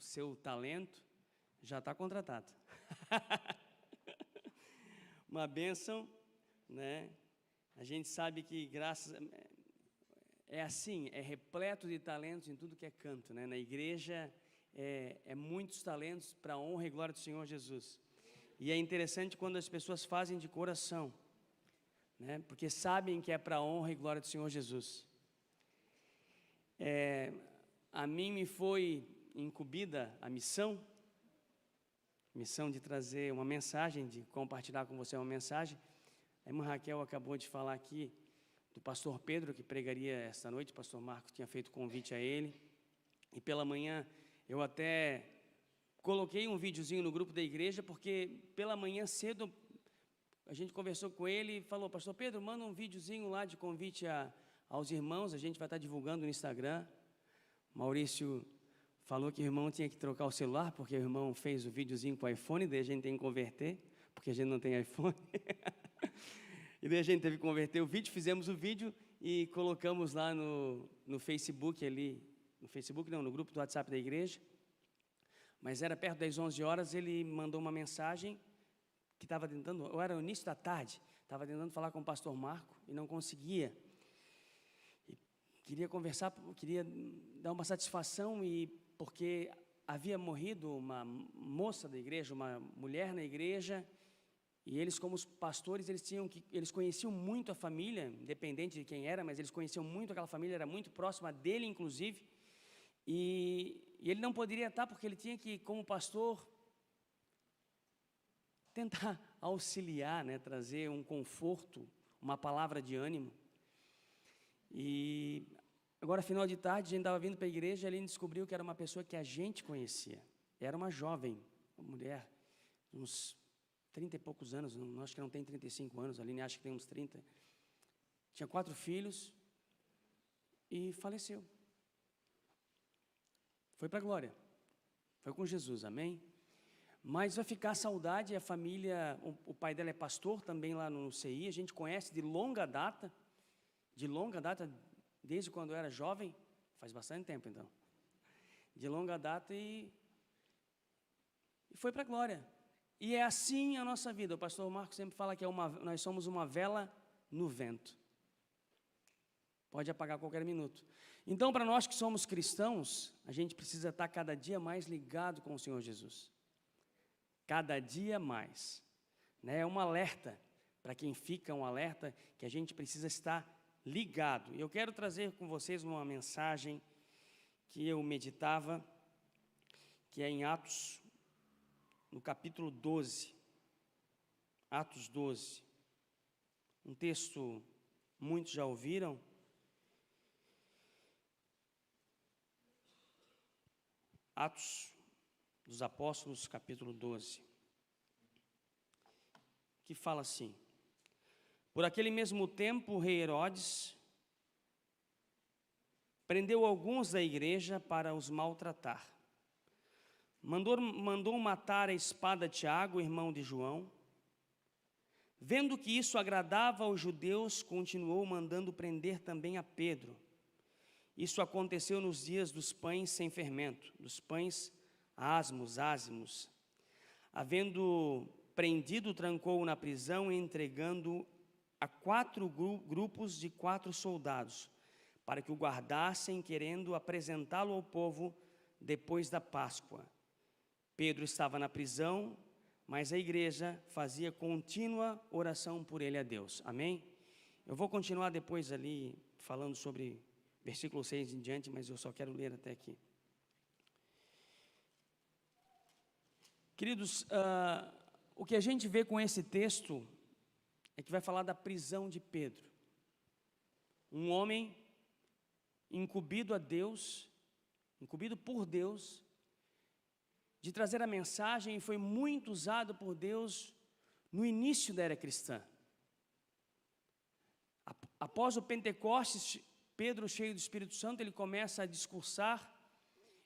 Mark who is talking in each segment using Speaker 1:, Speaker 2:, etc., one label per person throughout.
Speaker 1: seu talento, já está contratado. Uma bênção, né? A gente sabe que é assim, é repleto de talentos em tudo que é canto, né? Na igreja é muitos talentos para a honra e glória do Senhor Jesus. E é interessante quando as pessoas fazem de coração, né? Porque sabem que é para a honra e glória do Senhor Jesus. A mim me foi incumbida a missão de trazer uma mensagem, de compartilhar com você uma mensagem. A irmã Raquel acabou de falar aqui do pastor Pedro, que pregaria esta noite. O pastor Marcos tinha feito convite a ele. E pela manhã eu até coloquei um videozinho no grupo da igreja, porque pela manhã cedo a gente conversou com ele e falou: pastor Pedro, manda um videozinho lá de convite aos irmãos, a gente vai estar divulgando no Instagram. Maurício falou que o irmão tinha que trocar o celular, porque o irmão fez o videozinho com o iPhone, daí a gente tem que converter, porque a gente não tem iPhone. E daí a gente teve que converter o vídeo, fizemos o vídeo e colocamos lá no Facebook ali, no grupo do WhatsApp da igreja. Mas era perto das 11 horas, ele mandou uma mensagem que estava tentando, ou era o início da tarde, estava tentando falar com o pastor Marco e não conseguia. E queria conversar, queria dar uma satisfação, porque havia morrido uma moça da igreja, uma mulher na igreja, e eles, como os pastores, eles conheciam muito a família, independente de quem era, mas eles conheciam muito aquela família, era muito próxima dele, inclusive, e ele não poderia estar, porque ele tinha que, como pastor, tentar auxiliar, né, trazer um conforto, uma palavra de ânimo. E agora, final de tarde, a gente estava vindo para a igreja, e ele descobriu que era uma pessoa que a gente conhecia. Era uma jovem, uma mulher, uns 30 e poucos anos, acho que não tem 35 anos, a Aline acha que tem uns 30. Tinha 4 filhos e faleceu. Foi para a glória, foi com Jesus, amém? Mas vai ficar a saudade, a família, o pai dela é pastor também lá no CI, a gente conhece de longa data, desde quando eu era jovem, faz bastante tempo então, de longa data, e foi para a glória. E é assim a nossa vida. O pastor Marcos sempre fala que nós somos uma vela no vento. Pode apagar a qualquer minuto. Então, para nós que somos cristãos, a gente precisa estar cada dia mais ligado com o Senhor Jesus. Cada dia mais. Né? É um alerta, para quem fica, um alerta que a gente precisa estar ligado. E eu quero trazer com vocês uma mensagem que eu meditava, que é em Atos, no capítulo 12, Atos 12, um texto muitos já ouviram. Atos dos Apóstolos, capítulo 12, que fala assim: por aquele mesmo tempo, o rei Herodes prendeu alguns da igreja para os maltratar. Mandou matar a espada Tiago, irmão de João. Vendo que isso agradava aos judeus, continuou mandando prender também a Pedro. Isso aconteceu nos dias dos pães sem fermento, dos pães ázimos. Havendo prendido, trancou-o na prisão, entregando a 4 grupos de 4 soldados, para que o guardassem, querendo apresentá-lo ao povo depois da Páscoa. Pedro estava na prisão, mas a igreja fazia contínua oração por ele a Deus. Amém? Eu vou continuar depois ali falando sobre versículo 6 em diante, mas eu só quero ler até aqui. Queridos, o que a gente vê com esse texto é que vai falar da prisão de Pedro. Um homem incumbido por Deus, de trazer a mensagem, e foi muito usado por Deus no início da era cristã. Após o Pentecostes, Pedro, cheio do Espírito Santo, ele começa a discursar,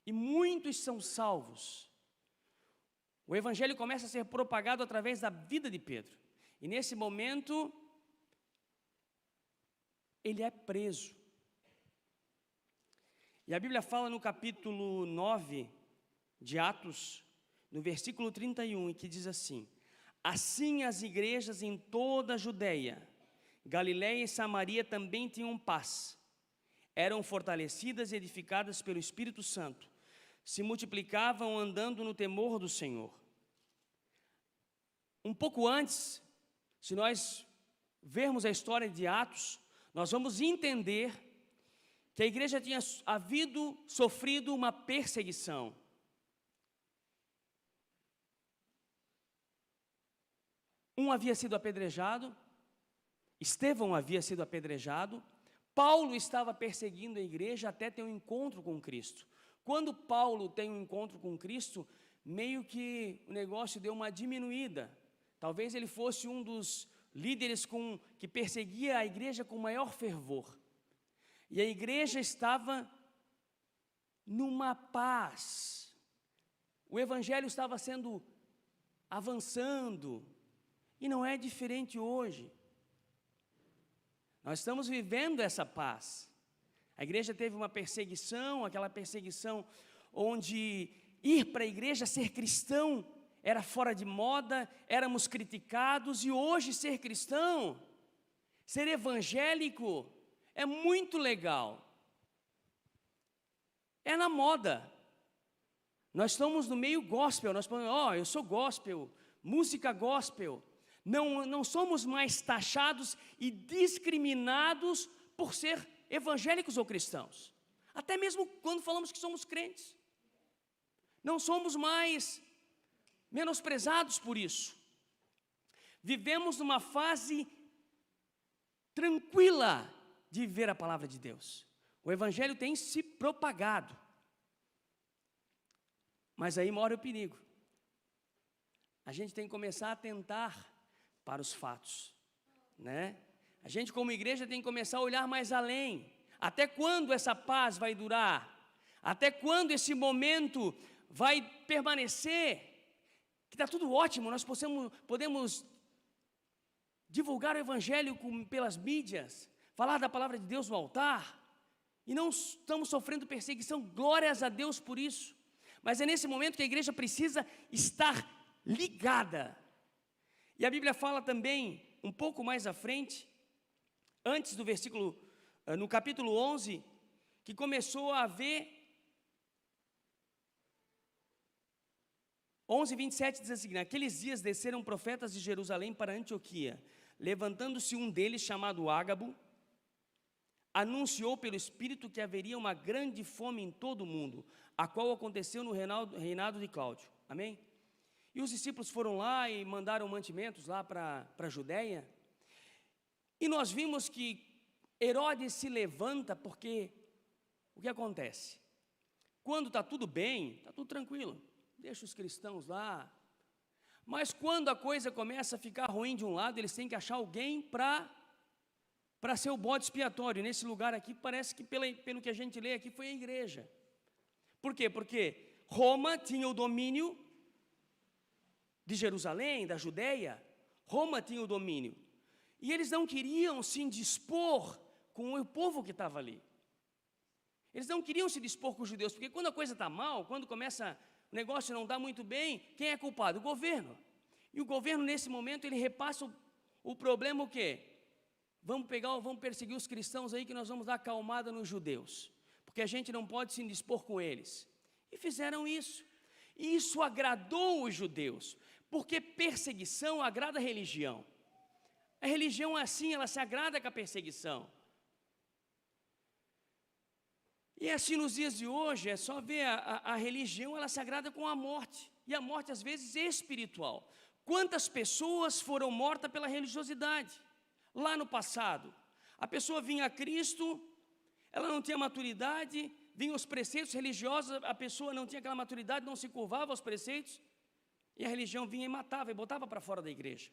Speaker 1: e muitos são salvos. O evangelho começa a ser propagado através da vida de Pedro, e nesse momento, ele é preso. E a Bíblia fala no capítulo 9, de Atos, no versículo 31, que diz assim: assim as igrejas em toda a Judeia, Galiléia e Samaria também tinham paz, eram fortalecidas e edificadas pelo Espírito Santo, se multiplicavam andando no temor do Senhor. Um pouco antes, se nós vermos a história de Atos, nós vamos entender que a igreja tinha sofrido uma perseguição. Um havia sido apedrejado, Estevão havia sido apedrejado, Paulo estava perseguindo a igreja até ter um encontro com Cristo. Quando Paulo tem um encontro com Cristo, meio que o negócio deu uma diminuída. Talvez ele fosse um dos líderes que perseguia a igreja com maior fervor. E a igreja estava numa paz. O evangelho estava avançando. E não é diferente hoje. Nós estamos vivendo essa paz. A igreja teve uma perseguição, aquela perseguição onde ir para a igreja, ser cristão, era fora de moda, éramos criticados, e hoje ser cristão, ser evangélico, é muito legal. É na moda. Nós estamos no meio gospel, nós falamos, eu sou gospel, música gospel. Não somos mais taxados e discriminados por ser evangélicos ou cristãos. Até mesmo quando falamos que somos crentes. Não somos mais menosprezados por isso. Vivemos numa fase tranquila de viver a palavra de Deus. O evangelho tem se propagado. Mas aí mora o perigo. A gente tem que começar a atentar para os fatos, né? A gente como igreja tem que começar a olhar mais além. Até quando essa paz vai durar? Até quando esse momento vai permanecer? Que está tudo ótimo, nós podemos divulgar o evangelho pelas mídias, falar da palavra de Deus no altar, e não estamos sofrendo perseguição, glórias a Deus por isso. Mas é nesse momento que a igreja precisa estar ligada. E a Bíblia fala também, um pouco mais à frente, antes do versículo, no capítulo 11, que começou a haver, 11:27 diz assim: naqueles dias desceram profetas de Jerusalém para Antioquia, levantando-se um deles, chamado Ágabo, anunciou pelo Espírito que haveria uma grande fome em todo o mundo, a qual aconteceu no reinado de Cláudio. Amém? E os discípulos foram lá e mandaram mantimentos lá para a Judéia. E nós vimos que Herodes se levanta porque o que acontece? Quando está tudo bem, está tudo tranquilo, deixa os cristãos lá. Mas quando a coisa começa a ficar ruim de um lado, eles têm que achar alguém para ser o bode expiatório. Nesse lugar aqui, parece que pelo que a gente lê aqui, foi a igreja. Por quê? Porque Roma tinha o domínio de Jerusalém, da Judéia. Roma tinha o domínio. E eles não queriam se indispor com o povo que estava ali. Eles não queriam se dispor com os judeus, porque quando a coisa está mal, quando começa, o negócio não dá muito bem, quem é culpado? O governo. E o governo, nesse momento, ele repassa o problema o quê? Vamos perseguir os cristãos aí, que nós vamos dar acalmada nos judeus, porque a gente não pode se indispor com eles. E fizeram isso. E isso agradou os judeus, porque perseguição agrada a religião. A religião é assim, ela se agrada com a perseguição. E assim nos dias de hoje, é só ver a religião, ela se agrada com a morte. E a morte às vezes é espiritual. Quantas pessoas foram mortas pela religiosidade? Lá no passado, a pessoa vinha a Cristo, ela não tinha maturidade, vinham os preceitos religiosos, a pessoa não tinha aquela maturidade, não se curvava aos preceitos, e a religião vinha e matava, e botava para fora da igreja.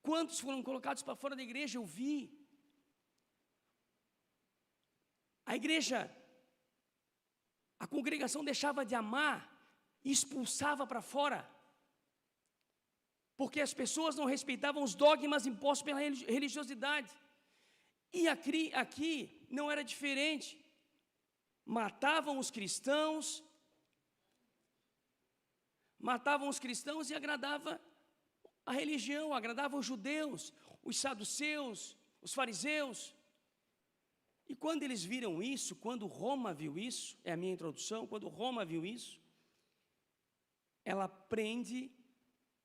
Speaker 1: Quantos foram colocados para fora da igreja? Eu vi. A igreja, a congregação deixava de amar e expulsava para fora, porque as pessoas não respeitavam os dogmas impostos pela religiosidade. E aqui não era diferente. Matavam os cristãos, matavam os cristãos e agradava a religião, agradava os judeus, os saduceus, os fariseus. E quando eles viram isso, quando Roma viu isso, é a minha introdução, quando Roma viu isso, ela prende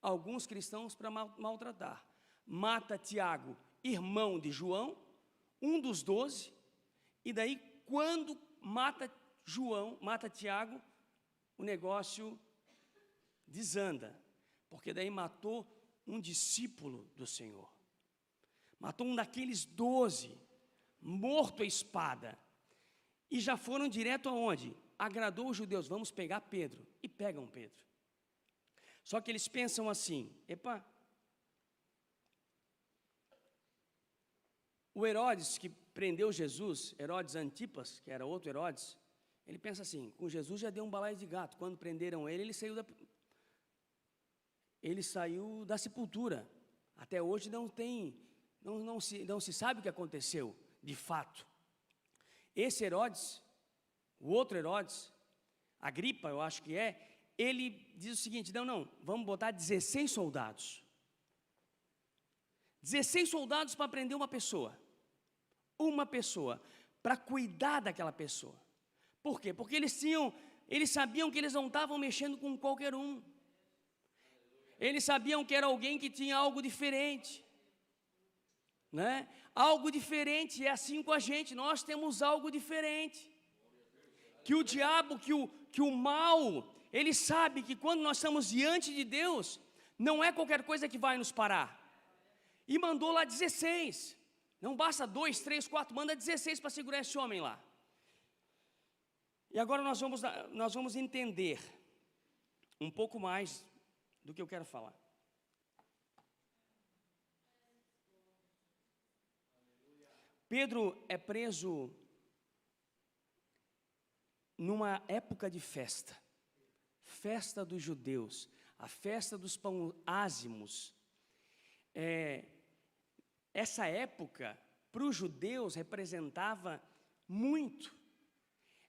Speaker 1: alguns cristãos para maltratar. Mata Tiago, irmão de João, um dos 12, e daí quando mata Tiago, o negócio desanda, porque daí matou um discípulo do Senhor, matou um daqueles 12, morto à espada, e já foram direto aonde? Agradou os judeus, vamos pegar Pedro, e pegam Pedro. Só que eles pensam assim, epa, o Herodes que prendeu Jesus, Herodes Antipas, que era outro Herodes, ele pensa assim, com Jesus já deu um balaio de gato, quando prenderam ele, ele saiu da sepultura, até hoje não se sabe o que aconteceu, de fato. Esse Herodes, o outro Herodes, Agripa, eu acho que ele diz o seguinte, não, vamos botar 16 soldados. 16 soldados para prender uma pessoa, para cuidar daquela pessoa. Por quê? Porque eles sabiam que eles não estavam mexendo com qualquer um. Eles sabiam que era alguém que tinha algo diferente, né? Algo diferente, é assim com a gente, nós temos algo diferente. Que o diabo, que o mal, ele sabe que quando nós estamos diante de Deus, não é qualquer coisa que vai nos parar. E mandou lá 16, não basta 2, 3, 4, manda 16 para segurar esse homem lá. E agora nós vamos entender um pouco mais do que eu quero falar. Pedro é preso numa época de festa dos judeus, a festa dos pães ázimos. Essa época, para os judeus, representava muito.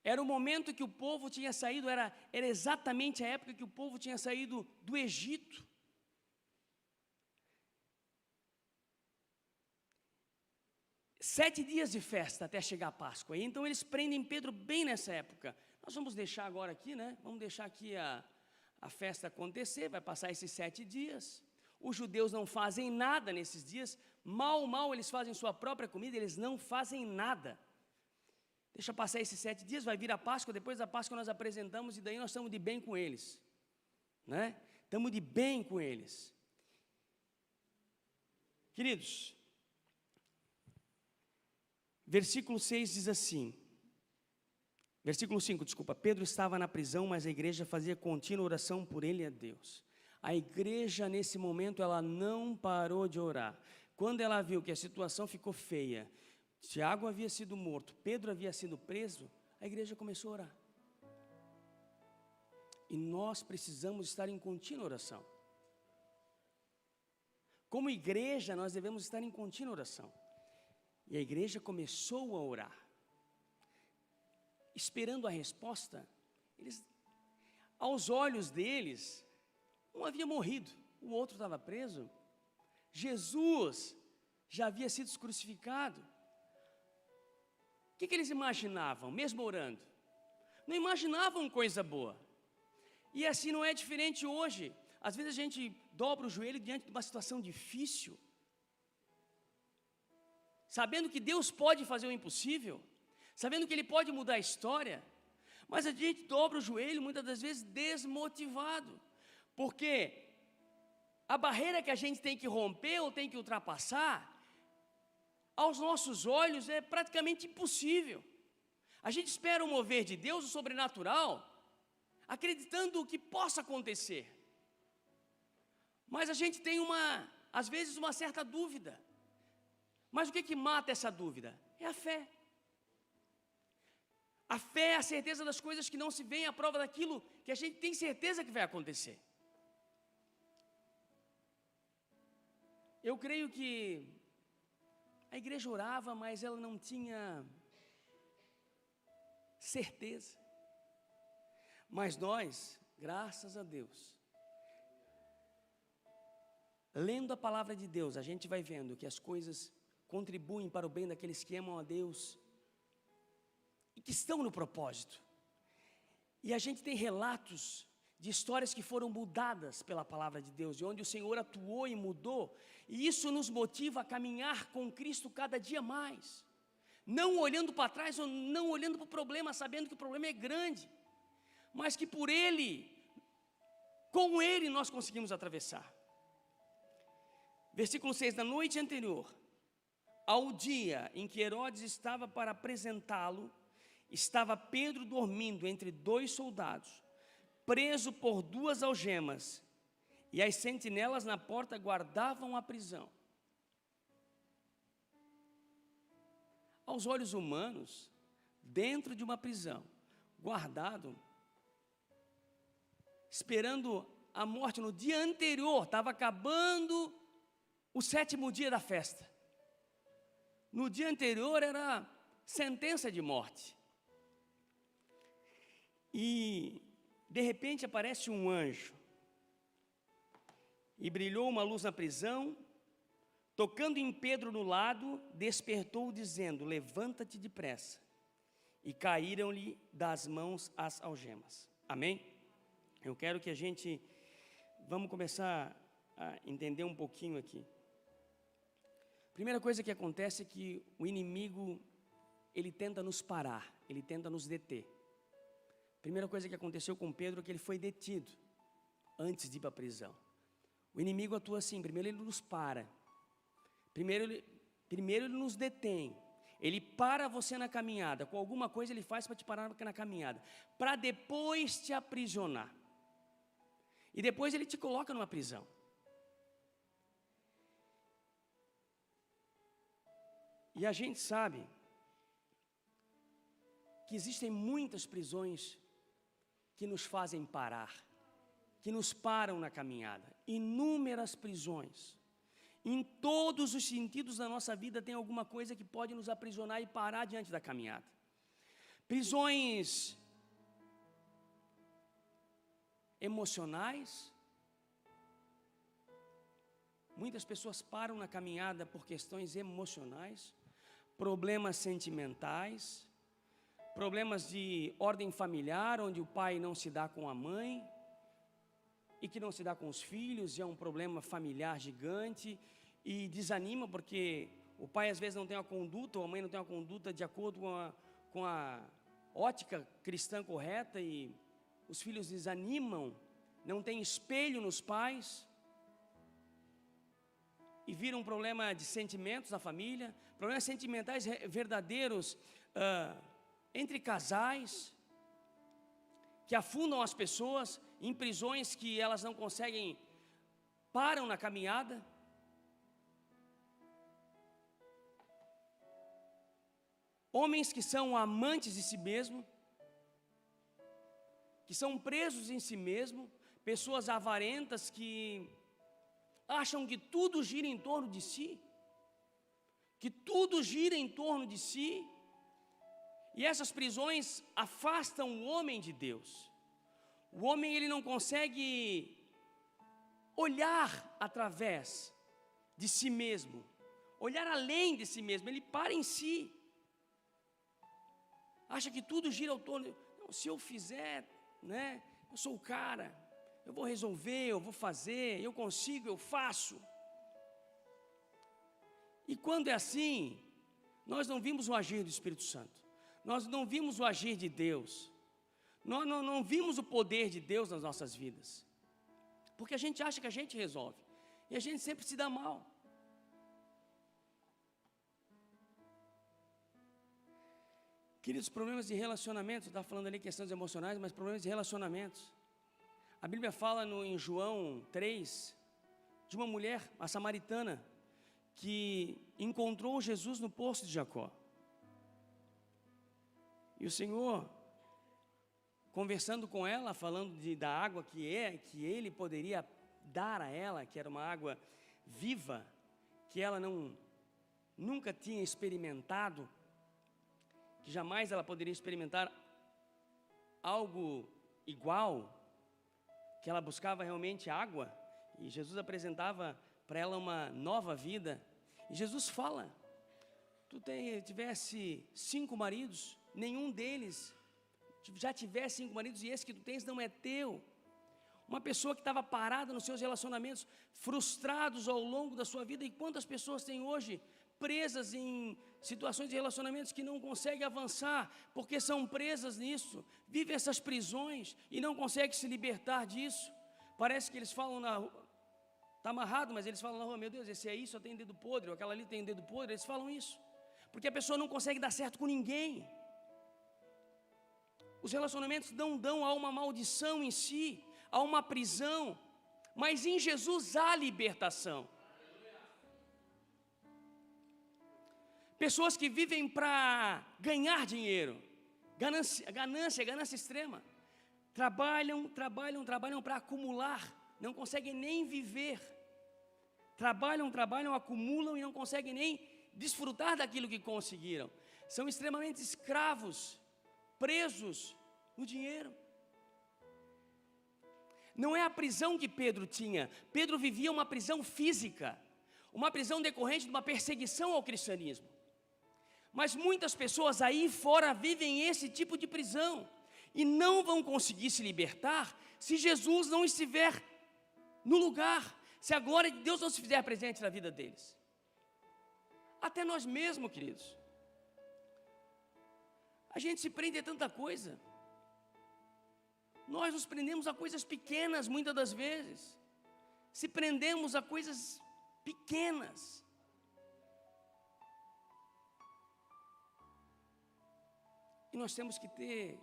Speaker 1: Era o momento que o povo tinha saído, era exatamente a época que o povo tinha saído do Egito. Sete dias de festa até chegar a Páscoa. E então eles prendem Pedro bem nessa época. Nós vamos deixar agora aqui, né? Vamos deixar aqui a festa acontecer, vai passar esses 7 dias. Os judeus não fazem nada nesses dias. Mal eles fazem sua própria comida, eles não fazem nada. Deixa passar esses 7 dias, vai vir a Páscoa, depois da Páscoa nós apresentamos e daí nós estamos de bem com eles, né? Estamos de bem com eles. Queridos, versículo 6 diz assim, versículo 5, desculpa, Pedro estava na prisão, mas a igreja fazia contínua oração por ele e a Deus. A igreja nesse momento, ela não parou de orar. Quando ela viu que a situação ficou feia, Tiago havia sido morto, Pedro havia sido preso, a igreja começou a orar. E nós precisamos estar em contínua oração. Como igreja, nós devemos estar em contínua oração. E a igreja começou a orar. Esperando a resposta, aos olhos deles, um havia morrido, o outro estava preso. Jesus já havia sido crucificado. O que eles imaginavam, mesmo orando? Não imaginavam coisa boa. E assim não é diferente hoje. Às vezes a gente dobra o joelho diante de uma situação difícil, sabendo que Deus pode fazer o impossível, sabendo que Ele pode mudar a história, mas a gente dobra o joelho muitas das vezes desmotivado, porque a barreira que a gente tem que romper ou tem que ultrapassar, aos nossos olhos é praticamente impossível. A gente espera o mover de Deus, o sobrenatural, acreditando que possa acontecer. Mas a gente tem às vezes uma certa dúvida. Mas o que mata essa dúvida? É a fé. A fé é a certeza das coisas que não se veem, a prova daquilo que a gente tem certeza que vai acontecer. Eu creio que a igreja orava, mas ela não tinha certeza. Mas nós, graças a Deus, lendo a palavra de Deus, a gente vai vendo que as coisas contribuem para o bem daqueles que amam a Deus e que estão no propósito. E a gente tem relatos de histórias que foram mudadas pela palavra de Deus, de onde o Senhor atuou e mudou, e isso nos motiva a caminhar com Cristo cada dia mais, não olhando para trás ou não olhando para o problema, sabendo que o problema é grande, mas que por Ele, com Ele nós conseguimos atravessar. Versículo 6, na noite anterior, ao dia em que Herodes estava para apresentá-lo, estava Pedro dormindo entre 2 soldados, preso por 2 algemas, e as sentinelas na porta guardavam a prisão. Aos olhos humanos, dentro de uma prisão, guardado, esperando a morte no dia anterior, estava acabando o 7º dia da festa. No dia anterior era sentença de morte. E de repente aparece um anjo, e brilhou uma luz na prisão, tocando em Pedro no lado, despertou dizendo: levanta-te depressa. E caíram-lhe das mãos as algemas. Amém? Eu quero que vamos começar a entender um pouquinho aqui. Primeira coisa que acontece é que o inimigo, ele tenta nos parar, ele tenta nos deter. Primeira coisa que aconteceu com Pedro é que ele foi detido antes de ir para a prisão. O inimigo atua assim: primeiro ele nos para, primeiro ele nos detém, ele para você na caminhada, com alguma coisa ele faz para te parar na caminhada, para depois te aprisionar, e depois ele te coloca numa prisão. E a gente sabe que existem muitas prisões que nos fazem parar, que nos param na caminhada. Inúmeras prisões. Em todos os sentidos da nossa vida tem alguma coisa que pode nos aprisionar e parar diante da caminhada. Prisões emocionais. Muitas pessoas param na caminhada por questões emocionais, problemas sentimentais, problemas de ordem familiar, onde o pai não se dá com a mãe e que não se dá com os filhos, e é um problema familiar gigante, e desanima porque o pai às vezes não tem uma conduta, ou a mãe não tem uma conduta de acordo com a ótica cristã correta, e os filhos desanimam, não tem espelho nos pais, e vira um problema de sentimentos na família, problemas sentimentais verdadeiros entre casais, que afundam as pessoas em prisões que elas não conseguem, param na caminhada. Homens que são amantes de si mesmo, que são presos em si mesmo, pessoas avarentas que acham que tudo gira em torno de si, e essas prisões afastam o homem de Deus. O homem, ele não consegue olhar através de si mesmo, olhar além de si mesmo, ele para em si, acha que tudo gira ao torno, não, se eu fizer, né, eu sou o cara, eu vou resolver, eu vou fazer, eu consigo, eu faço. E quando é assim, nós não vimos o agir do Espírito Santo, nós não vimos o agir de Deus, nós não vimos o poder de Deus nas nossas vidas, porque a gente acha que a gente resolve, e a gente sempre se dá mal. Queridos, problemas de relacionamento, está falando ali questões emocionais, mas problemas de relacionamentos. A Bíblia fala em João 3, de uma mulher, a samaritana, que encontrou Jesus no poço de Jacó. E o Senhor, conversando com ela, falando da água que Ele poderia dar a ela, que era uma água viva, que ela nunca tinha experimentado, que jamais ela poderia experimentar algo igual, que ela buscava realmente água, e Jesus apresentava para ela uma nova vida. E Jesus fala: tu tivesse 5 maridos, nenhum deles já tivesse 5 maridos, e esse que tu tens não é teu. Uma pessoa que estava parada nos seus relacionamentos, frustrados ao longo da sua vida. E quantas pessoas têm hoje presas em situações de relacionamentos que não conseguem avançar, porque são presas nisso, vivem essas prisões e não conseguem se libertar disso. Parece que eles falam na rua, está amarrado, mas eles falam na rua: meu Deus, esse aí só tem dedo podre, ou aquela ali tem dedo podre. Eles falam isso, porque a pessoa não consegue dar certo com ninguém. Os relacionamentos não dão a uma maldição em si, a uma prisão, mas em Jesus há libertação. Pessoas que vivem para ganhar dinheiro, ganância extrema, trabalham para acumular, não conseguem nem viver, trabalham, acumulam e não conseguem nem desfrutar daquilo que conseguiram, são extremamente escravos, presos no dinheiro. Não é a prisão que Pedro tinha. Pedro vivia uma prisão física, uma prisão decorrente de uma perseguição ao cristianismo. Mas muitas pessoas aí fora vivem esse tipo de prisão e não vão conseguir se libertar se Jesus não estiver no lugar, se a glória de Deus não se fizer presente na vida deles. Até nós mesmos, queridos, a gente se prende a tanta coisa. Nós nos prendemos a coisas pequenas muitas das vezes. Se prendemos a coisas pequenas. E nós temos que ter...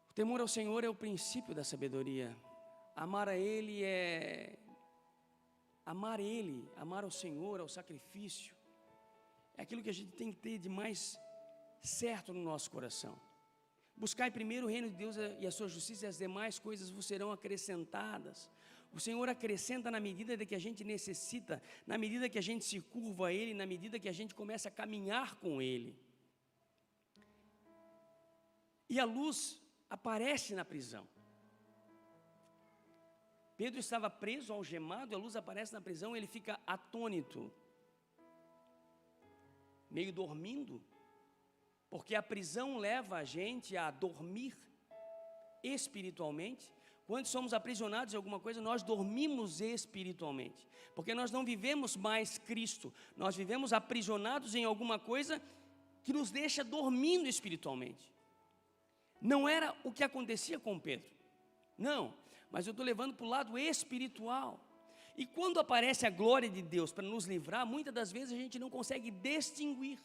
Speaker 1: O temor ao Senhor é o princípio da sabedoria. Amar a Ele é... Amar Ele, amar ao Senhor, ao sacrifício, é aquilo que a gente tem que ter de mais certo no nosso coração. Buscai primeiro o reino de Deus e a sua justiça, e as demais coisas vos serão acrescentadas. O Senhor acrescenta na medida de que a gente necessita, na medida que a gente se curva a Ele, na medida que a gente começa a caminhar com Ele. E a luz aparece na prisão. Pedro estava preso, algemado, e a luz aparece na prisão, ele fica atônito, meio dormindo, porque a prisão leva a gente a dormir espiritualmente. Quando somos aprisionados em alguma coisa, nós dormimos espiritualmente, porque nós não vivemos mais Cristo, nós vivemos aprisionados em alguma coisa que nos deixa dormindo espiritualmente. Não era o que acontecia com Pedro, não, mas eu estou levando para o lado espiritual. E quando aparece a glória de Deus para nos livrar, muitas das vezes a gente não consegue distinguir,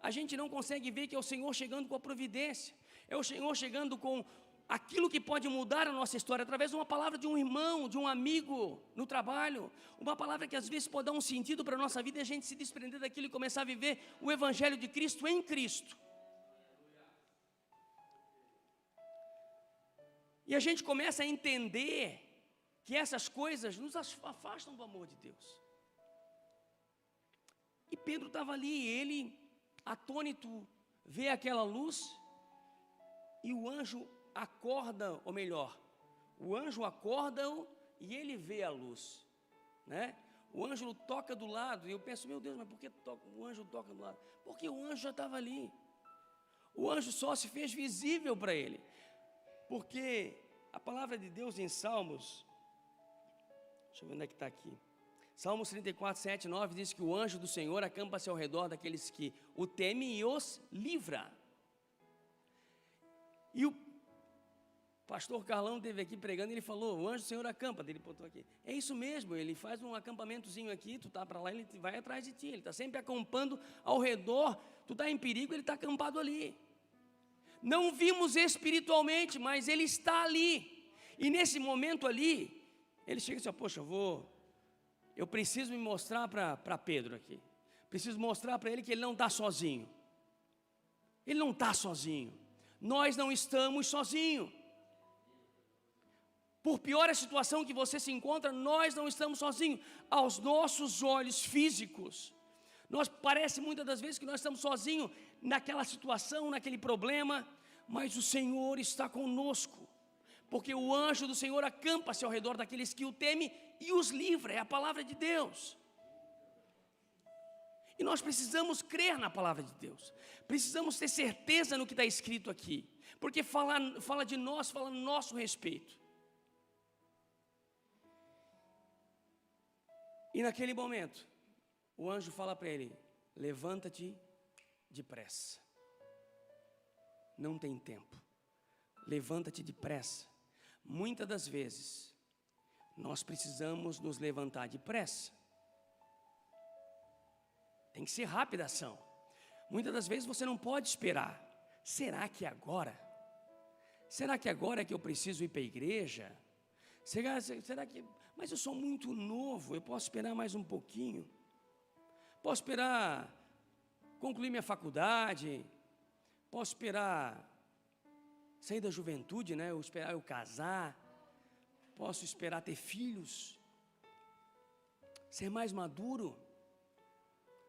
Speaker 1: a gente não consegue ver que é o Senhor chegando com a providência, é o Senhor chegando com aquilo que pode mudar a nossa história, através de uma palavra de um irmão, de um amigo no trabalho, uma palavra que às vezes pode dar um sentido para a nossa vida e a gente se desprender daquilo e começar a viver o Evangelho de Cristo em Cristo. E a gente começa a entender que essas coisas nos afastam do amor de Deus. E Pedro estava ali, ele, atônito, vê aquela luz, e o anjo acorda, ou melhor, o anjo acorda-o e ele vê a luz, né? O anjo toca do lado, e eu penso: meu Deus, mas por que o anjo toca do lado? Porque o anjo já estava ali. O anjo só se fez visível para ele. Porque a palavra de Deus em Salmos, deixa eu ver onde é que está aqui. Salmos 34, 7, 9 diz que o anjo do Senhor acampa-se ao redor daqueles que o temem e os livra. E o pastor Carlão esteve aqui pregando e ele falou: o anjo do Senhor acampa, ele botou aqui. É isso mesmo, ele faz um acampamentozinho aqui, tu está para lá, ele vai atrás de ti, ele está sempre acampando ao redor, tu está em perigo, ele está acampado ali. Não vimos espiritualmente, mas ele está ali. E nesse momento ali, ele chega e diz: poxa, eu preciso me mostrar para Pedro aqui. Preciso mostrar para ele que ele não está sozinho. Ele não está sozinho. Nós não estamos sozinhos. Por pior a situação que você se encontra, nós não estamos sozinhos. Aos nossos olhos físicos, parece muitas das vezes que nós estamos sozinhos naquela situação, naquele problema, mas o Senhor está conosco. porque o anjo do Senhor acampa-se ao redor daqueles que o temem e os livra, é a palavra de Deus. E nós precisamos crer na palavra de Deus, precisamos ter certeza no que está escrito aqui, porque fala de nós, fala no nosso respeito. E naquele momento, o anjo fala para ele: levanta-te depressa, não tem tempo, levanta-te depressa. Muitas das vezes, nós precisamos nos levantar depressa. Tem que ser rápida a ação. Muitas das vezes você não pode esperar. Será que agora? Será que agora é que eu preciso ir para a igreja? Será que... Mas eu sou muito novo, eu posso esperar mais um pouquinho. Posso esperar concluir minha faculdade. Posso esperar sair da juventude, né? Esperar eu casar. Posso esperar ter filhos. Ser mais maduro.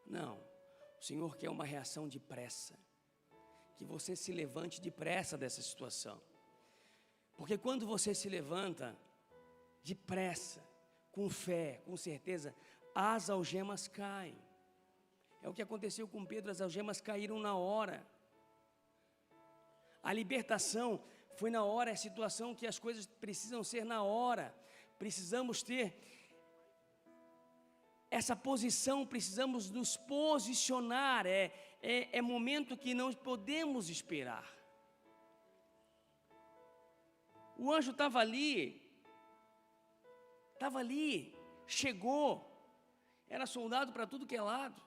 Speaker 1: Não, o Senhor quer uma reação depressa, que você se levante depressa dessa situação, porque quando você se levanta depressa, com fé, com certeza, as algemas caem. É o que aconteceu com Pedro, as algemas caíram na hora. A libertação foi na hora, é a situação que as coisas precisam ser na hora, precisamos ter essa posição, precisamos nos posicionar, é momento que não podemos esperar. O anjo estava ali, chegou, era soldado para tudo que é lado,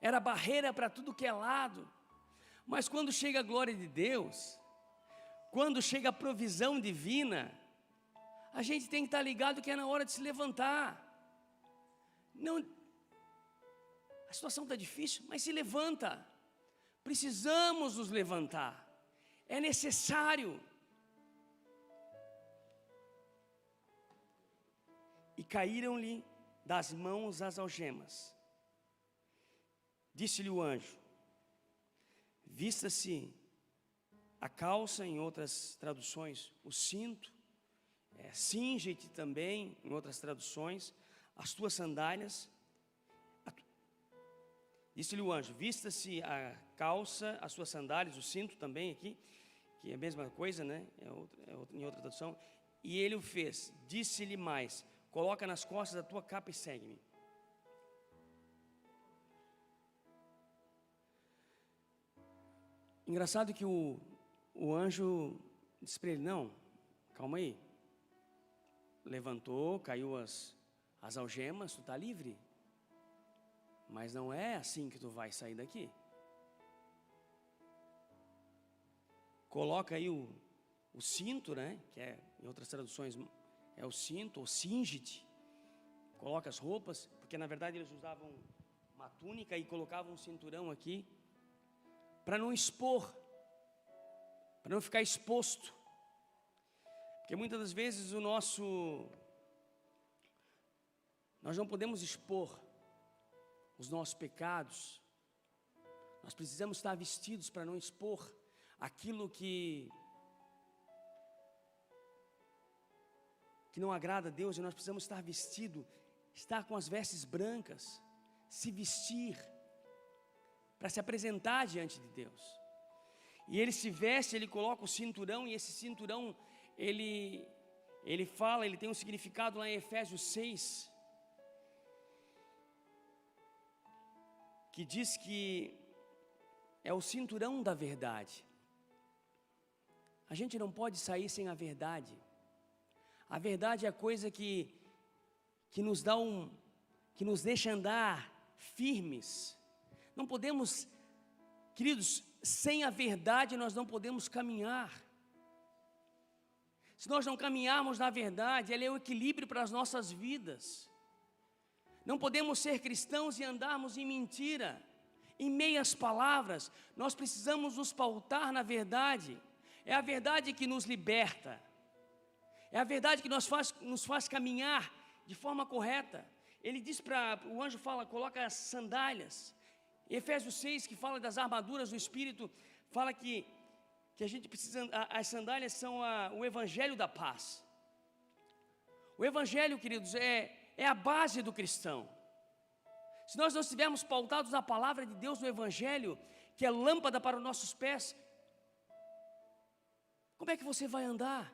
Speaker 1: era barreira para tudo que é lado, mas quando chega a glória de Deus, quando chega a provisão divina, a gente tem que estar ligado que é na hora de se levantar. Não, a situação está difícil, mas se levanta. Precisamos nos levantar. É necessário. E caíram-lhe das mãos as algemas. Disse-lhe o anjo: vista-se a calça, em outras traduções, o cinto. Cinge-te também, em outras traduções, as tuas sandálias. Disse-lhe o anjo: vista-se a calça, as suas sandálias, o cinto também aqui, que é a mesma coisa, né? Em outra tradução. E ele o fez. Disse-lhe mais: coloca nas costas a tua capa e segue-me. Engraçado que o anjo disse para ele: não, calma aí. Levantou, caiu as algemas, tu está livre. Mas não é assim que tu vai sair daqui. Coloca aí o cinto, né? Que é, em outras traduções, é o cinto, ou cinge-te. Coloca as roupas, porque na verdade eles usavam uma túnica e colocavam um cinturão aqui, para não expor, para não ficar exposto. Porque muitas das vezes nós não podemos expor os nossos pecados. Nós precisamos estar vestidos para não expor aquilo que não agrada a Deus. E nós precisamos estar vestidos, estar com as vestes brancas, se vestir para se apresentar diante de Deus. E ele se veste, ele coloca o cinturão, e esse cinturão ele tem um significado lá em Efésios 6, que diz que é o cinturão da verdade. A gente não pode sair sem a verdade. A verdade é a coisa que nos dá que nos deixa andar firmes. Não podemos, queridos, sem a verdade nós não podemos caminhar. Se nós não caminharmos na verdade, ela é o equilíbrio para as nossas vidas. Não podemos ser cristãos e andarmos em mentira, em meias palavras. Nós precisamos nos pautar na verdade. É a verdade que nos liberta. É a verdade que nos faz caminhar de forma correta. Ele diz o anjo fala, coloca as sandálias. Efésios 6, que fala das armaduras do Espírito, fala que que a gente precisa, as sandálias são o evangelho da paz. O evangelho, queridos, é a base do cristão. Se nós não estivermos pautados na palavra de Deus, no evangelho, que é lâmpada para os nossos pés, como é que você vai andar?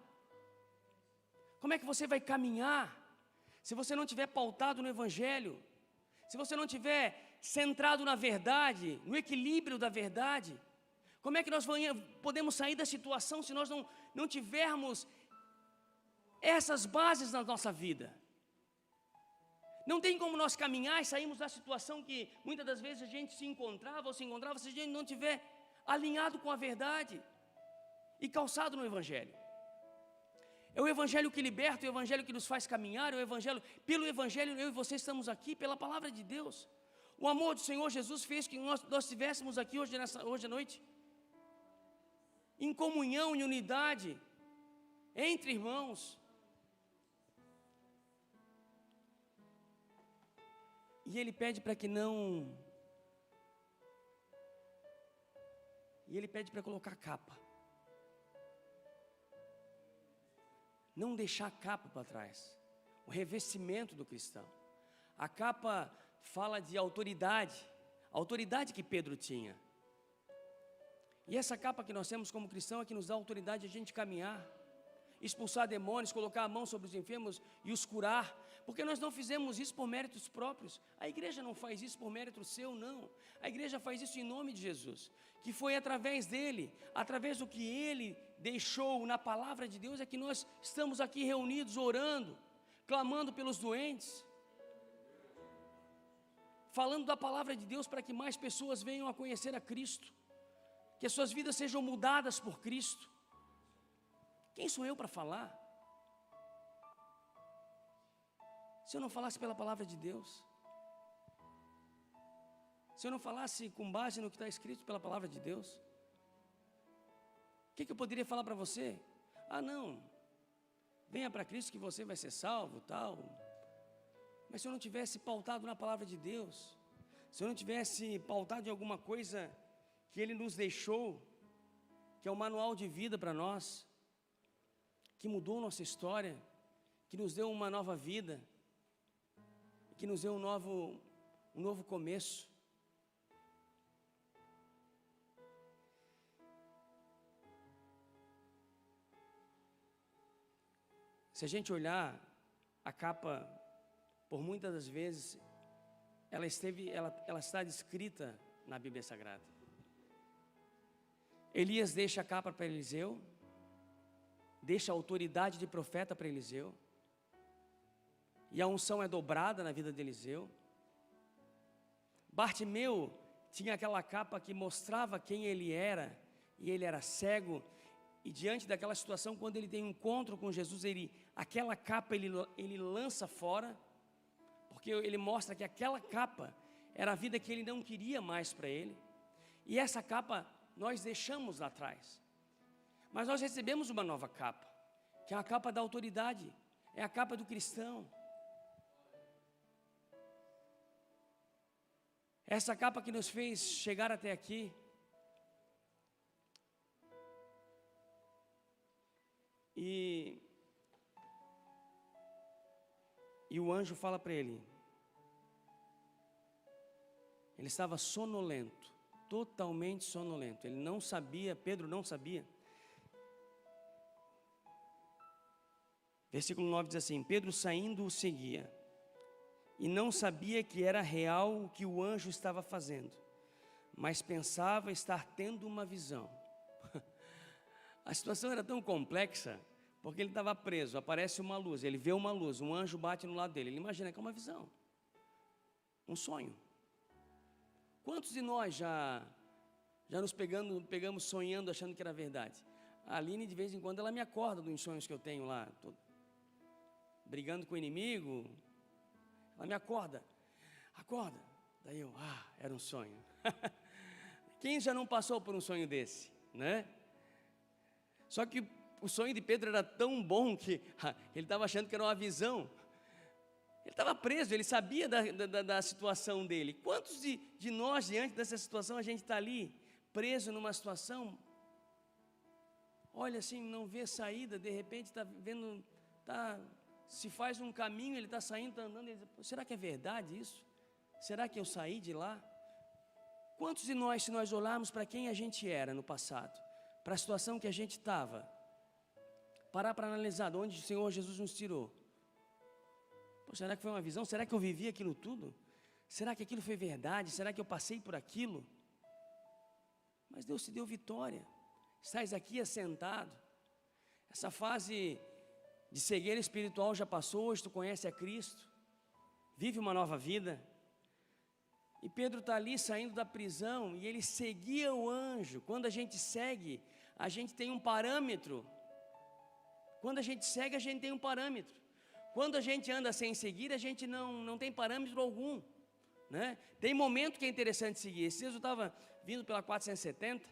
Speaker 1: Como é que você vai caminhar? Se você não estiver pautado no evangelho, se você não estiver centrado na verdade, no equilíbrio da verdade, como é que nós podemos sair da situação se nós não tivermos essas bases na nossa vida? Não tem como nós caminhar e sairmos da situação que muitas das vezes a gente se encontrava se a gente não estiver alinhado com a verdade e calçado no evangelho. É o evangelho que liberta, é o evangelho que nos faz caminhar, é o evangelho, pelo evangelho eu e você estamos aqui, pela palavra de Deus. O amor do Senhor Jesus fez que nós estivéssemos aqui hoje à noite, em comunhão, em unidade, entre irmãos. E Ele pede para que não... E Ele pede para colocar capa. Não deixar a capa para trás. O revestimento do cristão. A capa fala de autoridade. A autoridade que Pedro tinha. E essa capa que nós temos como cristão é que nos dá autoridade de a gente caminhar, expulsar demônios, colocar a mão sobre os enfermos e os curar. Porque nós não fizemos isso por méritos próprios. A igreja não faz isso por mérito seu, não. A igreja faz isso em nome de Jesus. Que foi através dele, através do que ele deixou na palavra de Deus, é que nós estamos aqui reunidos, orando, clamando pelos doentes, falando da palavra de Deus para que mais pessoas venham a conhecer a Cristo, que as suas vidas sejam mudadas por Cristo. Quem sou eu para falar? Se eu não falasse pela palavra de Deus, se eu não falasse com base no que está escrito pela palavra de Deus, o que eu poderia falar para você? Ah, não, venha para Cristo que você vai ser salvo, tal. Mas se eu não tivesse pautado na palavra de Deus, se eu não tivesse pautado em alguma coisa que Ele nos deixou, que é o manual de vida para nós, que mudou nossa história, que nos deu uma nova vida, que nos deu um novo começo. Se a gente olhar a capa, por muitas das vezes, ela está descrita na Bíblia Sagrada. Elias deixa a capa para Eliseu, deixa a autoridade de profeta para Eliseu, e a unção é dobrada na vida de Eliseu. Bartimeu tinha aquela capa que mostrava quem ele era, e ele era cego, e diante daquela situação, quando ele tem um encontro com Jesus, aquela capa ele lança fora, porque ele mostra que aquela capa era a vida que ele não queria mais para ele, e essa capa nós deixamos lá atrás, mas nós recebemos uma nova capa, que é a capa da autoridade, é a capa do cristão. Essa capa que nos fez chegar até aqui. E o anjo fala para ele. Ele estava sonolento, totalmente sonolento. Ele não sabia, Pedro não sabia. Versículo 9 diz assim: Pedro saindo o seguia, e não sabia que era real o que o anjo estava fazendo, mas pensava estar tendo uma visão. A situação era tão complexa, porque ele estava preso, aparece uma luz, ele vê uma luz, um anjo bate no lado dele, ele imagina que é uma visão, um sonho. Quantos de nós já nos pegamos sonhando, achando que era verdade? A Aline, de vez em quando, ela me acorda dos sonhos que eu tenho lá, tô brigando com o inimigo, ela me acorda, daí eu, era um sonho. Quem já não passou por um sonho desse, né? Só que o sonho de Pedro era tão bom que ele estava achando que era uma visão. Ele estava preso, ele sabia da situação dele. Quantos de nós, diante dessa situação, a gente está ali, preso numa situação? olha assim, não vê saída, de repente está vendo, se faz um caminho, ele está saindo, está andando, ele diz, será que é verdade isso? Será que eu saí de lá? Quantos de nós, se nós olharmos para quem a gente era no passado, para a situação que a gente estava, parar para analisar de onde o Senhor Jesus nos tirou, será que foi uma visão? Será que eu vivi aquilo tudo? Será que aquilo foi verdade? Será que eu passei por aquilo? Mas Deus te deu vitória. Estás aqui assentado. Essa fase de cegueira espiritual já passou, hoje tu conhece a Cristo. Vive uma nova vida. E Pedro está ali saindo da prisão e ele seguia o anjo. Quando a gente segue, a gente tem um parâmetro. Quando a gente segue, a gente tem um parâmetro. Quando a gente anda sem seguir, a gente não tem parâmetro algum, né? Tem momento que é interessante seguir. Esses dias eu estava vindo pela 470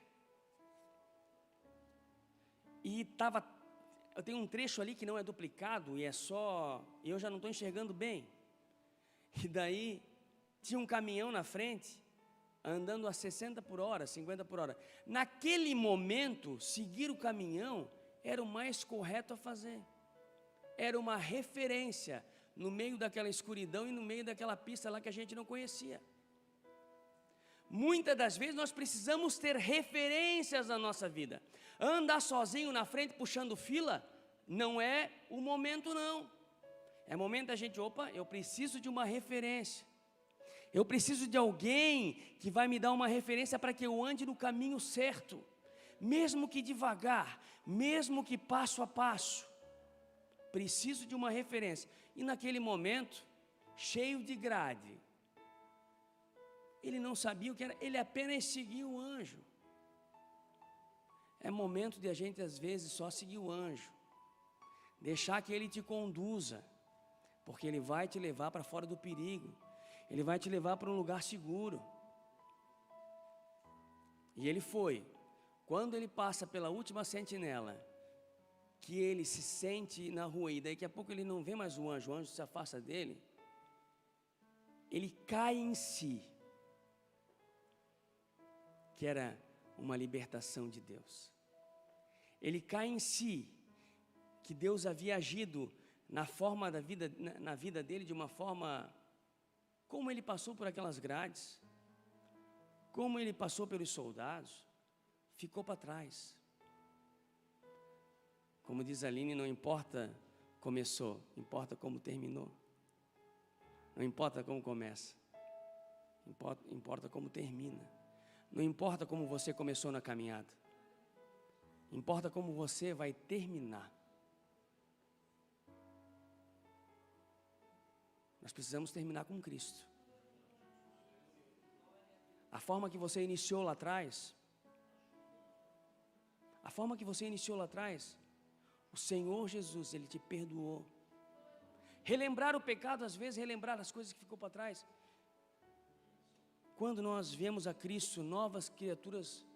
Speaker 1: e eu tenho um trecho ali que não é duplicado e eu já não estou enxergando bem. E daí tinha um caminhão na frente, andando a 60 por hora, 50 por hora. Naquele momento, seguir o caminhão era o mais correto a fazer. Era uma referência no meio daquela escuridão e no meio daquela pista lá que a gente não conhecia. Muitas das vezes nós precisamos ter referências na nossa vida. Andar sozinho na frente puxando fila não é o momento não. É momento da gente, eu preciso de uma referência. Eu preciso de alguém que vai me dar uma referência para que eu ande no caminho certo. Mesmo que devagar, mesmo que passo a passo. Preciso de uma referência. E naquele momento, cheio de grade, ele não sabia o que era, ele apenas seguia o anjo. É momento de a gente às vezes só seguir o anjo, deixar que ele te conduza, porque ele vai te levar para fora do perigo, ele vai te levar para um lugar seguro. E ele foi. Quando ele passa pela última sentinela, que ele se sente na rua, e daqui a pouco ele não vê mais o anjo se afasta dele, ele cai em si, que era uma libertação de Deus. Ele cai em si, que Deus havia agido na forma da vida, na vida dele, de uma forma, como ele passou por aquelas grades, como ele passou pelos soldados, ficou para trás. Como diz a Aline, não importa começou, importa como terminou. Não importa como começa, importa como termina. Não importa como você começou na caminhada, importa como você vai terminar. Nós precisamos terminar com Cristo. A forma que você iniciou lá atrás, o Senhor Jesus, Ele te perdoou. Relembrar o pecado, às vezes, relembrar as coisas que ficou para trás. Quando nós vemos a Cristo, novas criaturas,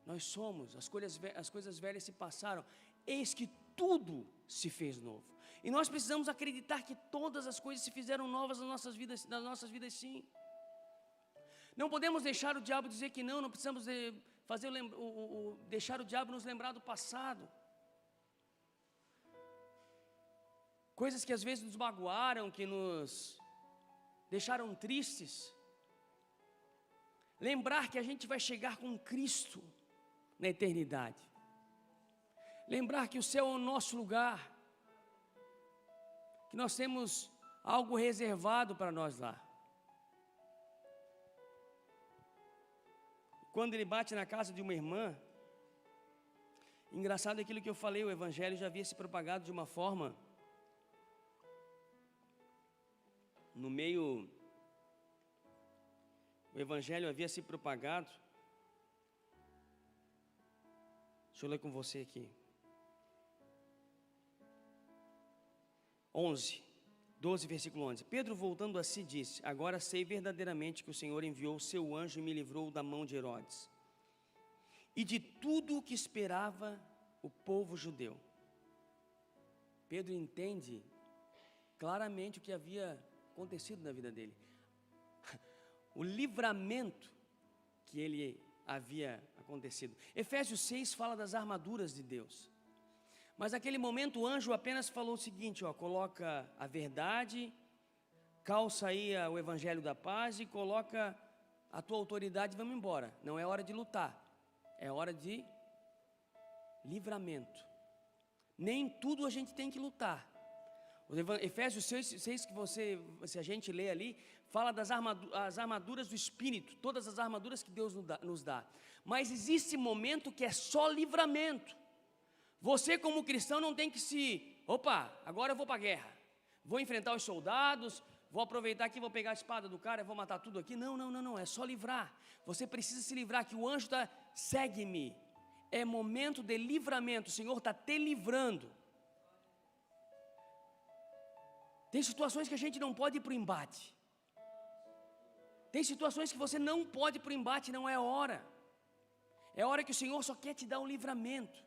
Speaker 1: nós somos, as coisas velhas se passaram, eis que tudo se fez novo. E nós precisamos acreditar que todas as coisas se fizeram novas nas nossas vidas sim. Não podemos deixar o diabo dizer que não precisamos deixar o diabo nos lembrar do passado. Coisas que às vezes nos magoaram, que nos deixaram tristes. Lembrar que a gente vai chegar com Cristo na eternidade. Lembrar que o céu é o nosso lugar. Que nós temos algo reservado para nós lá. Quando ele bate na casa de uma irmã, engraçado aquilo que eu falei, o evangelho já havia se propagado de uma forma no meio, o evangelho havia se propagado. Deixa eu ler com você aqui. 12, versículo 11. Pedro, voltando a si, disse: agora sei verdadeiramente que o Senhor enviou o seu anjo e me livrou da mão de Herodes e de tudo o que esperava o povo judeu. Pedro entende claramente o que havia acontecido na vida dele. O livramento que ele havia acontecido. Efésios 6 fala das armaduras de Deus. Mas naquele momento o anjo apenas falou o seguinte, coloca a verdade, calça aí o evangelho da paz e coloca a tua autoridade e vamos embora. Não é hora de lutar, é hora de livramento. Nem tudo a gente tem que lutar. Efésios 6 que se a gente lê ali, fala das armaduras do Espírito, todas as armaduras que Deus nos dá. Mas existe momento que é só livramento. Você como cristão não tem que agora eu vou para a guerra, vou enfrentar os soldados, vou aproveitar aqui, vou pegar a espada do cara, vou matar tudo aqui. Não, é só livrar. Você precisa se livrar, que o anjo está, segue-me. É momento de livramento, o Senhor está te livrando. Tem situações que a gente não pode ir para o embate. Tem situações que você não pode ir para o embate, não é hora. É hora que o Senhor só quer te dar um livramento,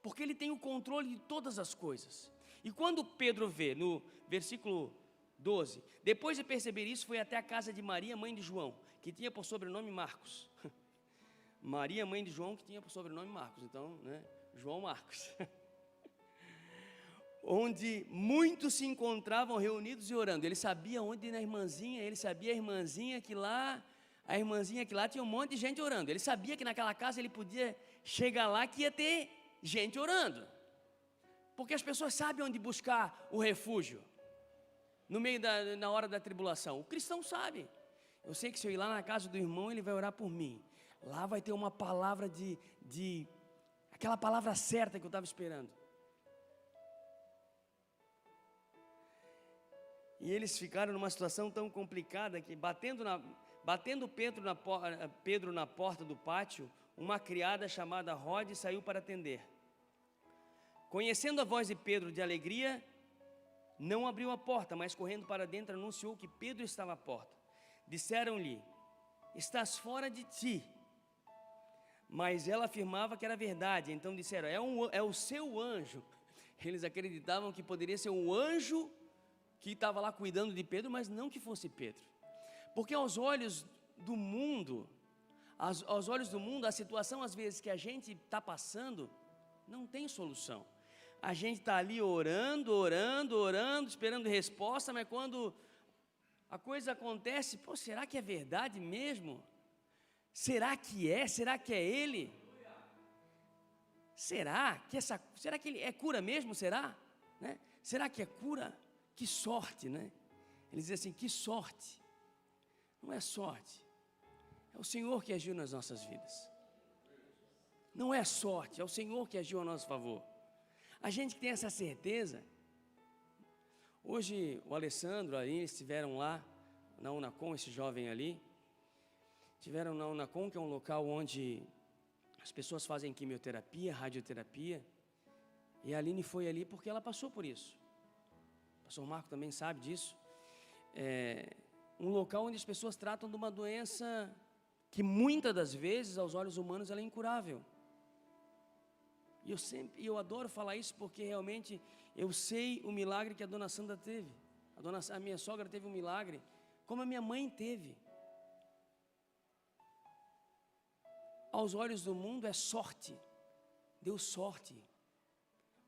Speaker 1: porque Ele tem o controle de todas as coisas. E quando Pedro vê, no versículo 12, depois de perceber isso, foi até a casa de Maria, mãe de João, que tinha por sobrenome Marcos. Maria, mãe de João, que tinha por sobrenome Marcos, então, João Marcos. Onde muitos se encontravam reunidos e orando. Ele sabia onde na irmãzinha, ele sabia a irmãzinha que lá tinha um monte de gente orando. Ele sabia que naquela casa ele podia chegar lá que ia ter gente orando. Porque as pessoas sabem onde buscar o refúgio. Na hora da tribulação. O cristão sabe. Eu sei que se eu ir lá na casa do irmão, ele vai orar por mim. Lá vai ter uma palavra aquela palavra certa que eu estava esperando. E eles ficaram numa situação tão complicada que, batendo Pedro na porta do pátio, uma criada chamada Rode saiu para atender. Conhecendo a voz de Pedro de alegria, não abriu a porta, mas correndo para dentro anunciou que Pedro estava à porta. Disseram-lhe, estás fora de ti. Mas ela afirmava que era verdade, então disseram, é o seu anjo. Eles acreditavam que poderia ser um anjo que estava lá cuidando de Pedro, mas não que fosse Pedro. Porque aos olhos do mundo, a situação às vezes que a gente está passando, não tem solução. A gente está ali orando, esperando resposta, mas quando a coisa acontece, será que é verdade mesmo? Será que é? Será que é ele? Será que ele é cura mesmo? Será? Será que é cura? Que sorte, né? Eles dizem assim, que sorte. Não é sorte. É o Senhor que agiu nas nossas vidas. Não é sorte, é o Senhor que agiu a nosso favor. A gente que tem essa certeza. Hoje o Alessandro ali, eles estiveram lá na Unacom, esse jovem ali. Estiveram na Unacom, que é um local onde as pessoas fazem quimioterapia, radioterapia. E a Aline foi ali porque ela passou por isso. O pastor Marco também sabe disso. É um local onde as pessoas tratam de uma doença que muitas das vezes, aos olhos humanos, ela é incurável. E eu adoro falar isso porque realmente eu sei o milagre que a dona Sandra teve. A minha sogra teve um milagre, como a minha mãe teve. Aos olhos do mundo é sorte, deu sorte.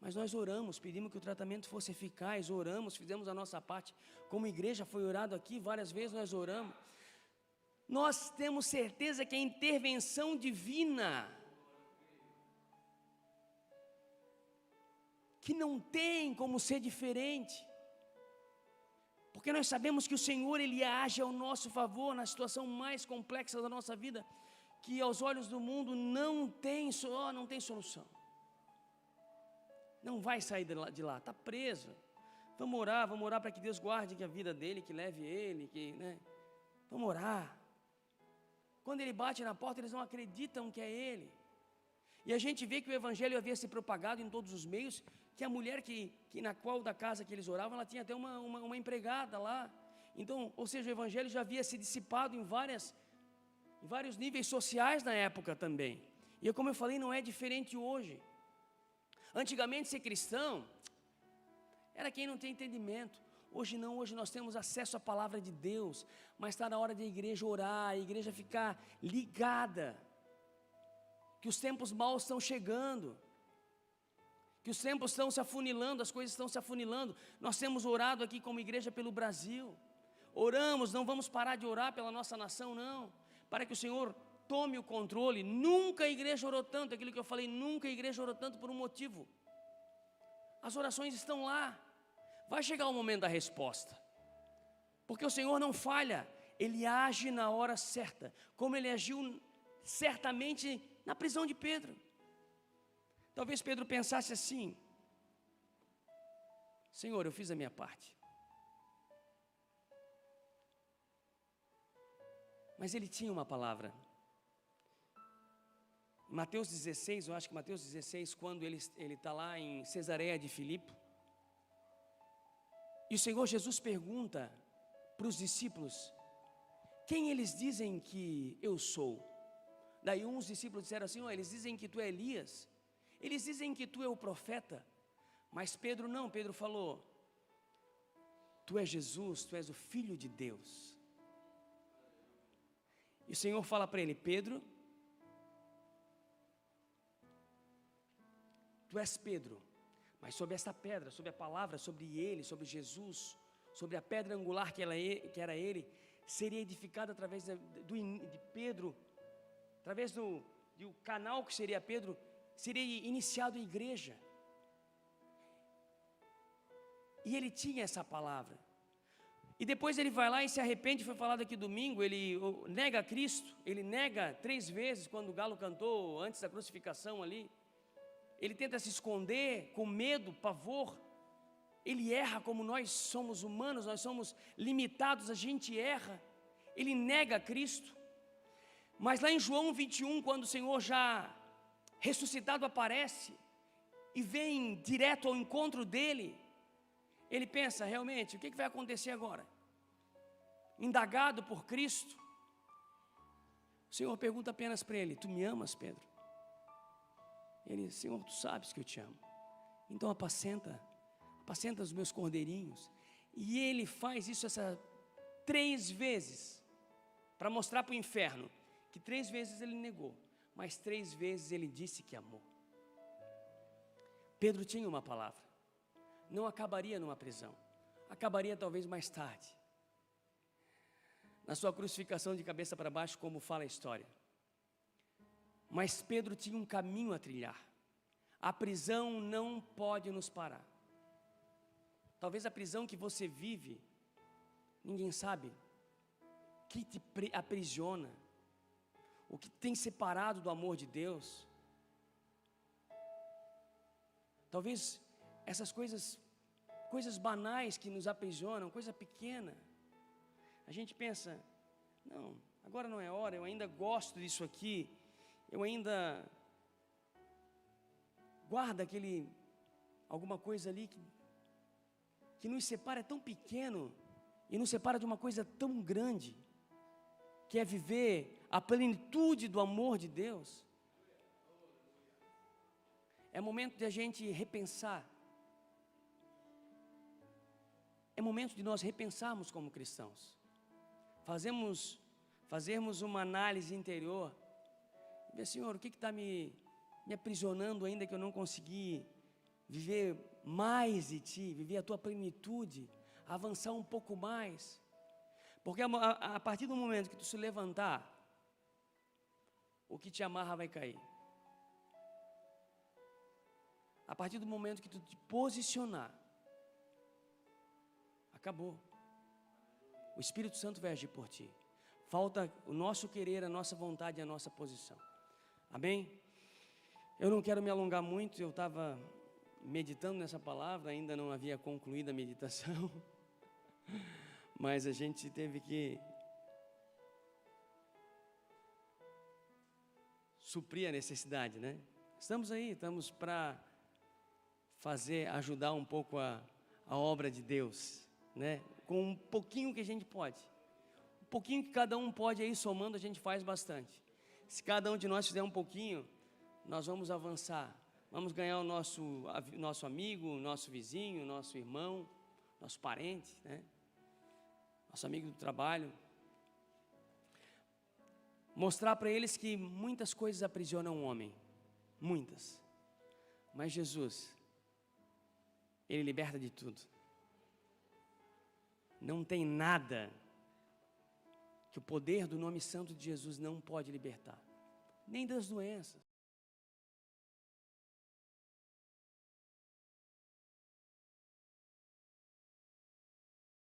Speaker 1: Mas nós oramos, pedimos que o tratamento fosse eficaz, oramos, fizemos a nossa parte. Como igreja foi orado aqui, várias vezes nós oramos. Nós temos certeza que a intervenção divina, que não tem como ser diferente, porque nós sabemos que o Senhor, Ele age ao nosso favor na situação mais complexa da nossa vida, que aos olhos do mundo não tem solução. Não vai sair de lá, está preso. Vamos orar para que Deus guarde a vida dele, que leve ele, Vamos orar. Quando ele bate na porta, eles não acreditam que é ele. E a gente vê que o evangelho havia se propagado em todos os meios, que a mulher na qual da casa que eles oravam, ela tinha até uma empregada lá. Então, ou seja, o evangelho já havia se dissipado em vários níveis sociais na época também. E como eu falei, não é diferente hoje. Antigamente ser cristão era quem não tem entendimento. Hoje não, hoje nós temos acesso à palavra de Deus, mas está na hora da igreja orar, a igreja ficar ligada que os tempos maus estão chegando, que os tempos estão se afunilando, as coisas estão se afunilando. Nós temos orado aqui como igreja pelo Brasil, oramos, não vamos parar de orar pela nossa nação, não, para que o Senhor tome o controle. Nunca a igreja orou tanto, aquilo que eu falei, nunca a igreja orou tanto por um motivo. As orações estão lá, vai chegar o momento da resposta, porque o Senhor não falha, Ele age na hora certa, como Ele agiu certamente na prisão de Pedro. Talvez Pedro pensasse assim: Senhor, eu fiz a minha parte. Mas ele tinha uma palavra. Mateus 16, eu acho que Mateus 16, quando ele está lá em Cesareia de Filipe, e o Senhor Jesus pergunta para os discípulos: quem eles dizem que eu sou? Daí uns discípulos disseram assim: eles dizem que tu é Elias, eles dizem que tu é o profeta. Mas Pedro não, Pedro falou: tu és Jesus, tu és o Filho de Deus. E o Senhor fala para ele: Pedro, tu és Pedro, mas sobre esta pedra, sobre a palavra, sobre ele, sobre Jesus, sobre a pedra angular que era ele, seria edificada através de Pedro, através do canal que seria Pedro, seria iniciado a igreja. E ele tinha essa palavra. E depois ele vai lá e se arrepende. Foi falado aqui domingo, ele nega Cristo, ele nega 3 vezes quando o galo cantou antes da crucificação ali. Ele tenta se esconder com medo, pavor. Ele erra como nós somos humanos, nós somos limitados, a gente erra. Ele nega Cristo. Mas lá em João 21, quando o Senhor já ressuscitado aparece e vem direto ao encontro dele, ele pensa: realmente, o que vai acontecer agora? Indagado por Cristo, o Senhor pergunta apenas para ele: tu me amas, Pedro? Ele: Senhor, tu sabes que eu te amo, então apacenta os meus cordeirinhos. E ele faz isso 3 vezes, para mostrar para o inferno que 3 vezes ele negou, mas 3 vezes ele disse que amou. Pedro tinha uma palavra, não acabaria numa prisão, acabaria talvez mais tarde, na sua crucificação de cabeça para baixo, como fala a história. Mas Pedro tinha um caminho a trilhar. A prisão não pode nos parar. Talvez a prisão que você vive, ninguém sabe, que te aprisiona, o que tem separado do amor de Deus. Talvez essas coisas banais que nos aprisionam, coisa pequena, a gente pensa: não, agora não é hora, eu ainda gosto disso aqui, eu ainda guardo alguma coisa ali que nos separa, é tão pequeno, e nos separa de uma coisa tão grande, que é viver a plenitude do amor de Deus. É momento de a gente repensar. É momento de nós repensarmos como cristãos. Fazermos uma análise interior. Ver: Senhor, o que está me aprisionando ainda, que eu não consegui viver mais de Ti, viver a Tua plenitude, avançar um pouco mais. Porque a partir do momento que tu se levantar, o que te amarra vai cair. A partir do momento que tu te posicionar, acabou. O Espírito Santo vai agir por ti. Falta o nosso querer, a nossa vontade e a nossa posição. Amém? Eu não quero me alongar muito, eu estava meditando nessa palavra, ainda não havia concluído a meditação, mas a gente teve que suprir a necessidade, né? Estamos para ajudar um pouco a obra de Deus, né? Com um pouquinho que a gente pode, um pouquinho que cada um pode, aí somando a gente faz bastante. Se cada um de nós fizer um pouquinho, nós vamos avançar, vamos ganhar o nosso amigo, nosso vizinho, nosso irmão, nosso parente, né? Nosso amigo do trabalho. mostrar para eles que muitas coisas aprisionam o homem, muitas, mas Jesus, Ele liberta de tudo. Não tem nada que o poder do nome santo de Jesus não pode libertar, nem das doenças,